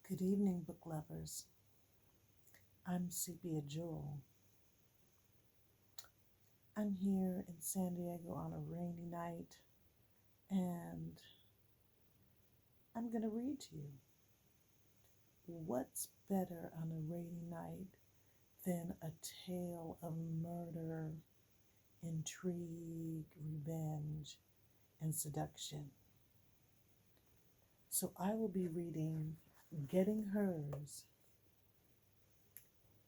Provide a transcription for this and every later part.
Good evening, book lovers. I'm Sepia Jewel. I'm here in San Diego on a rainy night, and I'm going to read to you. What's better on a rainy night than a tale of murder, intrigue, revenge, and seduction? So I will be reading Getting Hers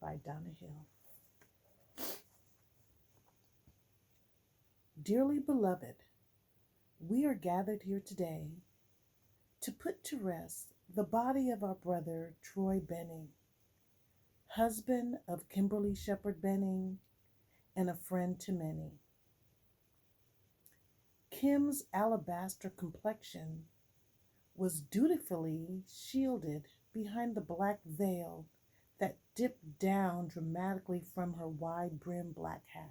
by Donna Hill. Dearly beloved, we are gathered here today to put to rest the body of our brother Troy Benning, husband of Kimberly Shepard Benning and a friend to many. Kim's alabaster complexion was dutifully shielded behind the black veil that dipped down dramatically from her wide-brimmed black hat.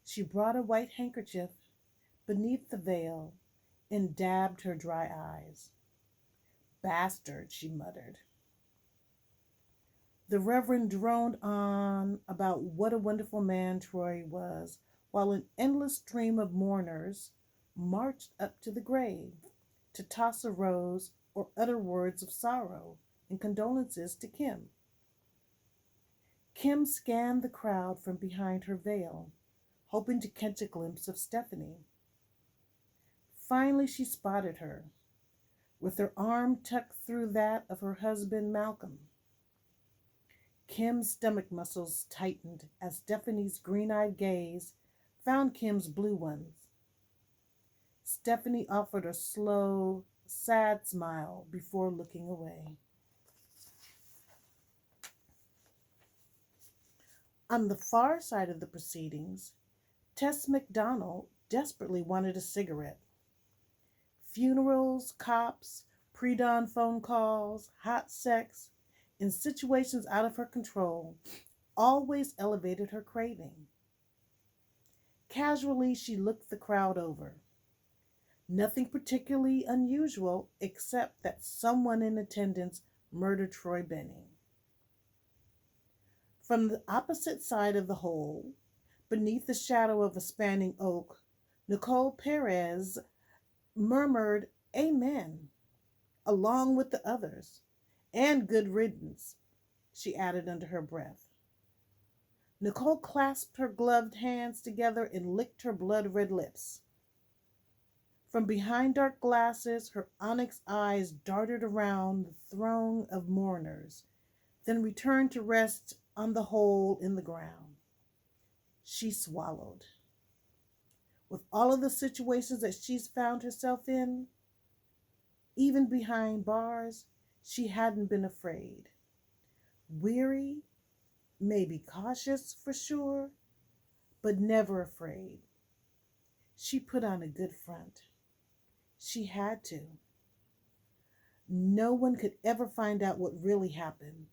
She brought a white handkerchief beneath the veil and dabbed her dry eyes. "Bastard," she muttered. The Reverend droned on about what a wonderful man Troy was, while an endless stream of mourners marched up to the grave to toss a rose or utter words of sorrow and condolences to Kim. Kim scanned the crowd from behind her veil, hoping to catch a glimpse of Stephanie. Finally, she spotted her, with her arm tucked through that of her husband, Malcolm. Kim's stomach muscles tightened as Stephanie's green-eyed gaze found Kim's blue ones. Stephanie offered a slow, sad smile before looking away. On the far side of the proceedings, Tess McDonald desperately wanted a cigarette. Funerals, cops, pre-dawn phone calls, hot sex, and situations out of her control always elevated her craving. Casually, she looked the crowd over. Nothing particularly unusual except that someone in attendance murdered Troy Benning. From the opposite side of the hole, beneath the shadow of a spanning oak, Nicole Perez murmured "Amen," along with the others, and "good riddance," she added under her breath. Nicole clasped her gloved hands together and licked her blood-red lips. From behind dark glasses, her onyx eyes darted around the throng of mourners, then returned to rest on the hole in the ground. She swallowed. With all of the situations that she's found herself in, even behind bars, she hadn't been afraid. Weary, maybe cautious for sure, but never afraid. She put on a good front. She had to. No one could ever find out what really happened.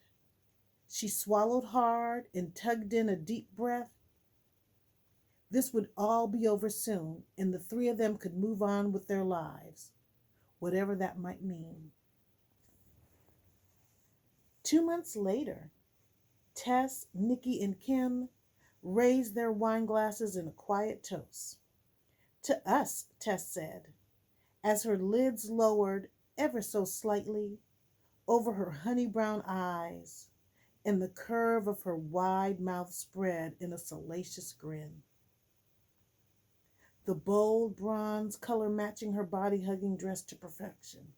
She swallowed hard and tugged in a deep breath. This would all be over soon, and the three of them could move on with their lives, whatever that might mean. 2 months later, Tess, Nikki, and Kim raised their wine glasses in a quiet toast. "To us," Tess said, as her lids lowered ever so slightly over her honey brown eyes, and the curve of her wide mouth spread in a salacious grin. The bold bronze color matching her body-hugging dress to perfection.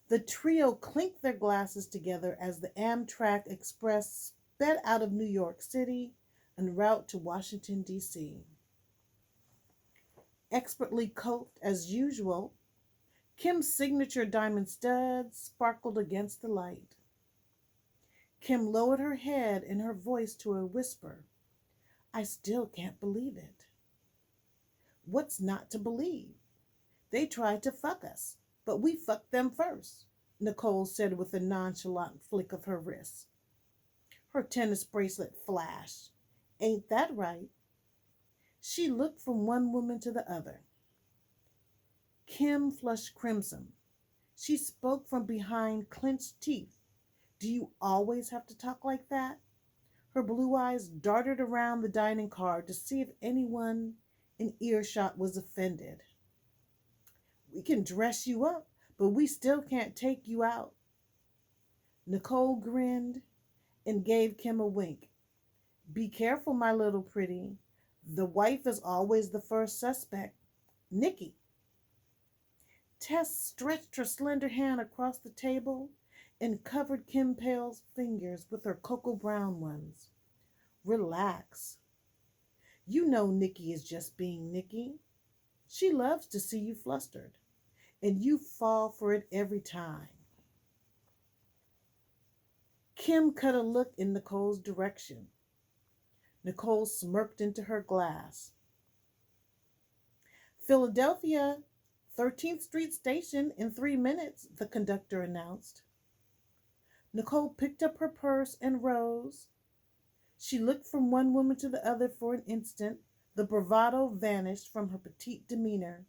The trio clinked their glasses together as the Amtrak Express sped out of New York City en route to Washington, D.C. Expertly coped as usual, Kim's signature diamond studs sparkled against the light. Kim lowered her head and her voice to a whisper. "I still can't believe it." "What's not to believe? They tried to fuck us, but we fucked them first," Nicole said with a nonchalant flick of her wrist. Her tennis bracelet flashed. "Ain't that right?" She looked from one woman to the other. Kim flushed crimson. She spoke from behind clenched teeth. Do you always have to talk like that? Her blue eyes darted around the dining car to see if anyone in earshot was offended. We can dress you up, but we still can't take you out. Nicole grinned and gave Kim a wink. Be careful, my little pretty. The wife is always the first suspect. Nikki. Tess stretched her slender hand across the table and covered Kim Pale's fingers with her cocoa brown ones. Relax. You know Nikki is just being Nikki. She loves to see you flustered, and you fall for it every time. Kim cut a look in Nicole's direction. Nicole smirked into her glass. Philadelphia, 13th Street Station in 3 minutes, the conductor announced. Nicole picked up her purse and rose. She looked from one woman to the other for an instant. The bravado vanished from her petite demeanor,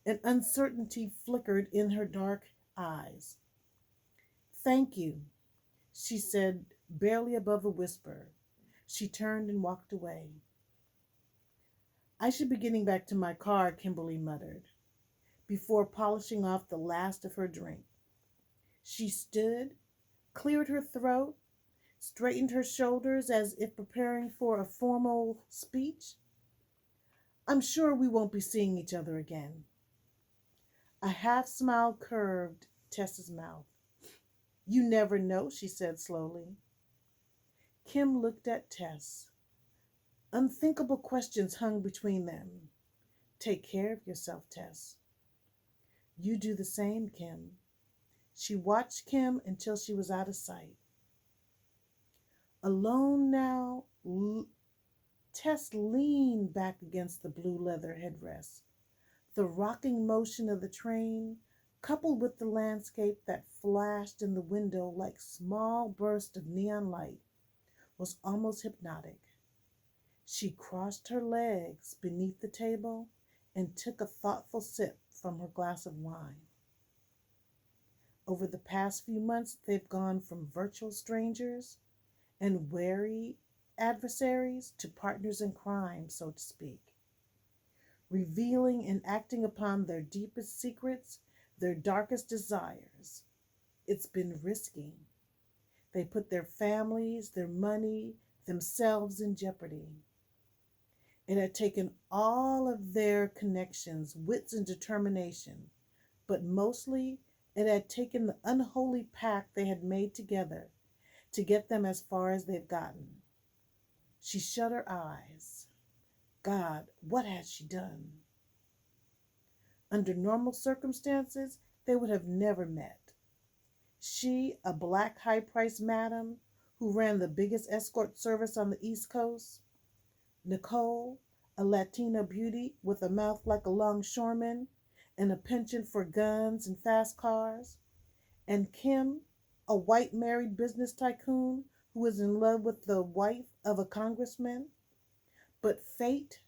and uncertainty flickered in her dark eyes. Thank you, she said, barely above a whisper. She turned and walked away. I should be getting back to my car, Kimberly muttered, before polishing off the last of her drink. She stood, cleared her throat, straightened her shoulders as if preparing for a formal speech. I'm sure we won't be seeing each other again. A half smile curved Tess's mouth. You never know, she said slowly. Kim looked at Tess. Unthinkable questions hung between them. Take care of yourself, Tess. You do the same, Kim. She watched Kim until she was out of sight. Alone now, Tess leaned back against the blue leather headrest. The rocking motion of the train, coupled with the landscape that flashed in the window like small bursts of neon light, was almost hypnotic. She crossed her legs beneath the table and took a thoughtful sip from her glass of wine. Over the past few months, they've gone from virtual strangers and wary adversaries to partners in crime, so to speak, revealing and acting upon their deepest secrets, their darkest desires. It's been risky. They put their families, their money, themselves in jeopardy. It had taken all of their connections, wits, and determination, but mostly it had taken the unholy pact they had made together to get them as far as they've gotten. She shut her eyes. God, what had she done? Under normal circumstances, they would have never met. She, a black high-priced madam who ran the biggest escort service on the East Coast. Nicole, a Latina beauty with a mouth like a longshoreman and a penchant for guns and fast cars. And Kim, a white married business tycoon who was in love with the wife of a congressman. But fate,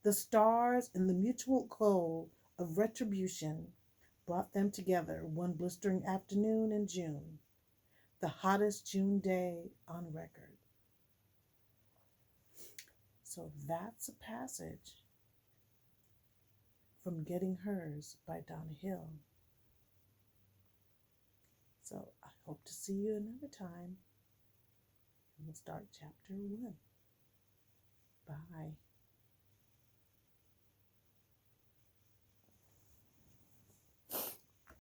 the stars, and the mutual goal of retribution brought them together one blistering afternoon in June, the hottest June day on record. So that's a passage from Getting Hers by Donna Hill. So I hope to see you another time. And we'll start chapter 1. Bye.